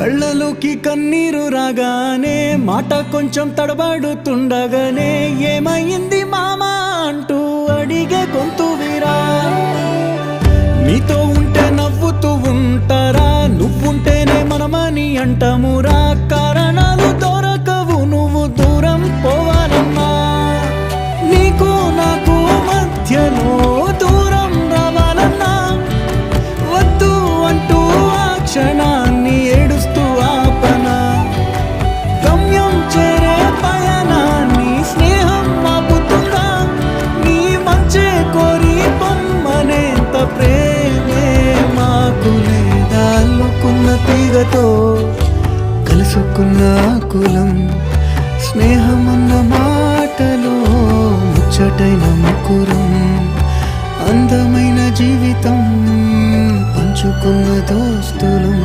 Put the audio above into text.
కళ్ళలోకి కన్నీరు రాగానే మాట కొంచెం తడబడుతుండగానే ఏమైంది మామా అంటూ అడిగే గొంతు వీరా. నీతో ఉంటే నవ్వుతూ ఉంటారా, నువ్వుంటేనే మనమని అంటామురా. కారణాలు దొరకవు నువ్వు దూరం పోవాలన్నా, నీకు నాకు మధ్యలో దూరం రావాలన్నా. వద్దు అంటూ ఆ క్షణాన్ని ఏడుస్తూ ఆపనా. గమ్యం చేరే పయనాన్ని స్నేహం ఆపుతుందా. నీ మంచే కోరి పొమ్మనేంత ప్రేమే మాకు లేదా. అల్లుకున్న తీగతో కలుసుకున్న కులం, స్నేహమన్న మాటలో ముచ్చటైన ముకురం. అందమైన జీవితం పంచుకున్న దోస్తులం.